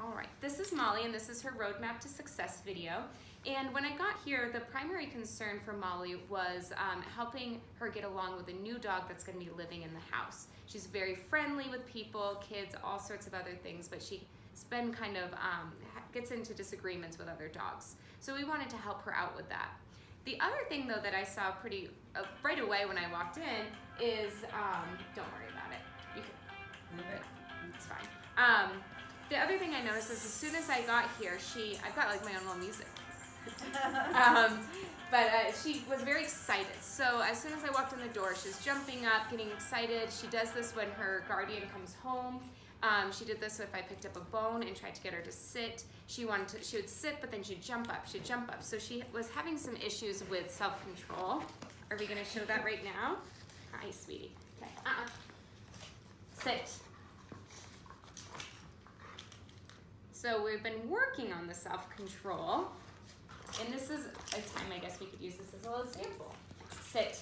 All right, this is Molly, and this is her Roadmap to Success video. And when I got here, the primary concern for Molly was helping her get along with a new dog that's going to be living in the house. She's very friendly with people, kids, all sorts of other things, but she's been kind of, gets into disagreements with other dogs. So we wanted to help her out with that. The other thing, though, that I saw pretty right away when I walked in is, don't worry about it. You can move it. It's fine. The other thing I noticed is as soon as I got here, I've got like my own little music. She was very excited. So as soon as I walked in the door, she was jumping up, getting excited. She does this when her guardian comes home. She did this if I picked up a bone and tried to get her to sit. She would sit, but then she'd jump up, So she was having some issues with self-control. Are we gonna show that right now? Hi, sweetie. Okay, sit. So we've been working on the self-control, and this is a time I guess we could use this as a little example. Sit.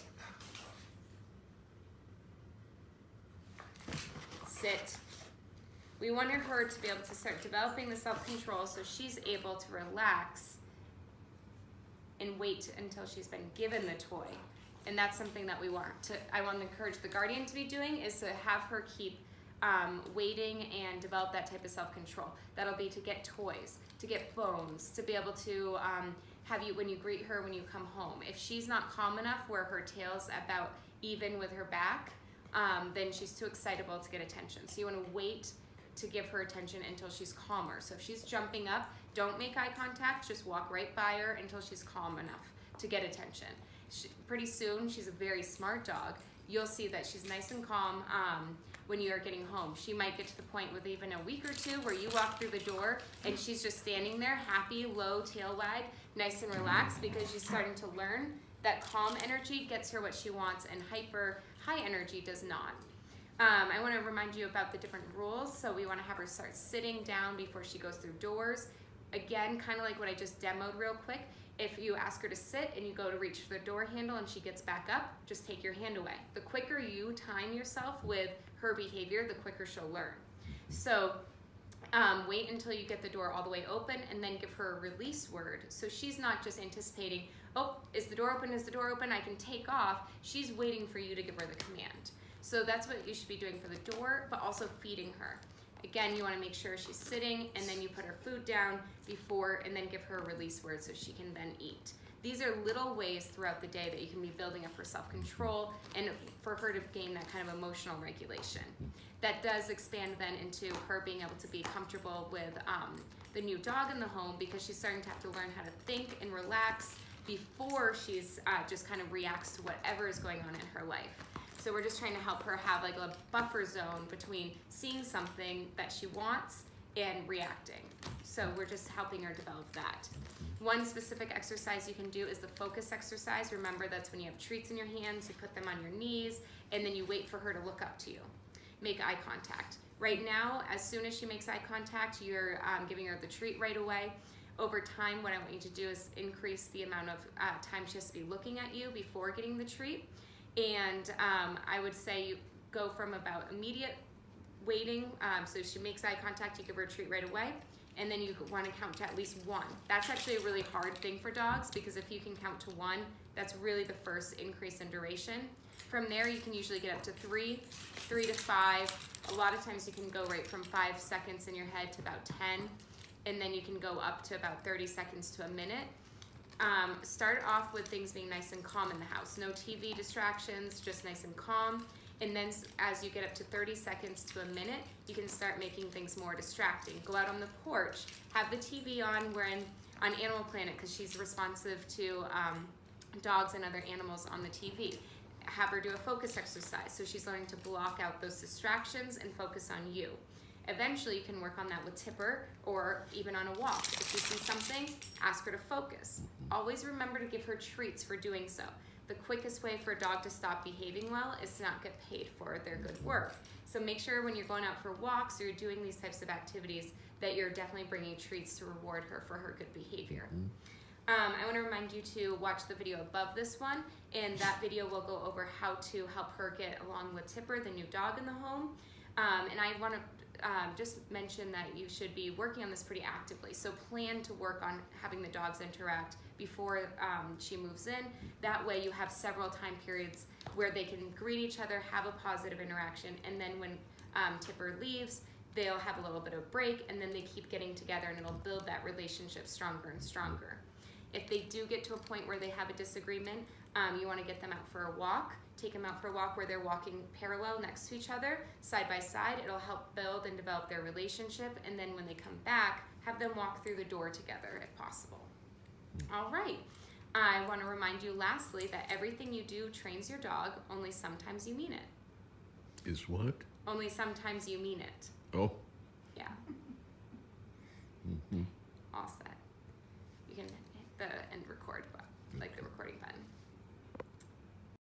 Sit. We wanted her to be able to start developing the self-control so she's able to relax and wait until she's been given the toy. And that's something that I want to encourage the guardian to be doing, is to have her keep waiting and develop that type of self-control. That'll be to get toys, to get bones, to be able to have you, when you greet her, when you come home. If she's not calm enough where her tail's about even with her back, then she's too excitable to get attention. So you want to wait to give her attention until she's calmer. So if she's jumping up, don't make eye contact, just walk right by her until she's calm enough to get attention. Pretty soon, she's a very smart dog. You'll see that she's nice and calm when you are getting home. She might get to the point with even a week or two where you walk through the door and she's just standing there, happy, low tail wag, nice and relaxed, because she's starting to learn that calm energy gets her what she wants and high energy does not. I want to remind you about the different rules. So we want to have her start sitting down before she goes through doors. Again, kind of like what I just demoed real quick. If you ask her to sit and you go to reach for the door handle and she gets back up, just take your hand away. The quicker you time yourself with her behavior, the quicker she'll learn. So wait until you get the door all the way open and then give her a release word. So she's not just anticipating, oh, is the door open, is the door open, I can take off. She's waiting for you to give her the command. So that's what you should be doing for the door, but also feeding her. Again, you want to make sure she's sitting, and then you put her food down before, and then give her a release word so she can then eat. These are little ways throughout the day that you can be building up her self-control and for her to gain that kind of emotional regulation. That does expand then into her being able to be comfortable with the new dog in the home, because she's starting to have to learn how to think and relax before she's just kind of reacts to whatever is going on in her life. So we're just trying to help her have like a buffer zone between seeing something that she wants and reacting. So we're just helping her develop that. One specific exercise you can do is the focus exercise. Remember, that's when you have treats in your hands, you put them on your knees, and then you wait for her to look up to you. Make eye contact. Right now, as soon as she makes eye contact, you're giving her the treat right away. Over time, what I want you to do is increase the amount of time she has to be looking at you before getting the treat. And I would say you go from about immediate waiting, so if she makes eye contact, you give her a treat right away, and then you want to count to at least 1. That's actually a really hard thing for dogs, because if you can count to 1, that's really the first increase in duration. From there, you can usually get up to 3 to 5. A lot of times you can go right from 5 seconds in your head to about 10, and then you can go up to about 30 seconds to a minute. Start off with things being nice and calm in the house. No TV distractions, just nice and calm. And then as you get up to 30 seconds to a minute, you can start making things more distracting. Go out on the porch, have the TV on. We're on Animal Planet because she's responsive to dogs and other animals on the TV. Have her do a focus exercise so she's learning to block out those distractions and focus on you. Eventually, you can work on that with Tipper or even on a walk. If you see something, ask her to focus. Always remember to give her treats for doing so. The quickest way for a dog to stop behaving well is to not get paid for their good work. So make sure when you're going out for walks or you're doing these types of activities that you're definitely bringing treats to reward her for her good behavior. I want to remind you to watch the video above this one, and that video will go over how to help her get along with Tipper, the new dog in the home. And I want to just mention that you should be working on this pretty actively. So plan to work on having the dogs interact before she moves in. That way you have several time periods where they can greet each other, have a positive interaction, and then when Tipper leaves, they'll have a little bit of break, and then they keep getting together, and it'll build that relationship stronger and stronger. If they do get to a point where they have a disagreement, you want to get them out for a walk. Take them out for a walk where they're walking parallel next to each other, side by side. It'll help build and develop their relationship, and then when they come back, have them walk through the door together if possible. All right. I want to remind you lastly that everything you do trains your dog, only sometimes you mean it. Is what? Only sometimes you mean it. Oh. Yeah. All set. You can hit the end record button, like the recording button.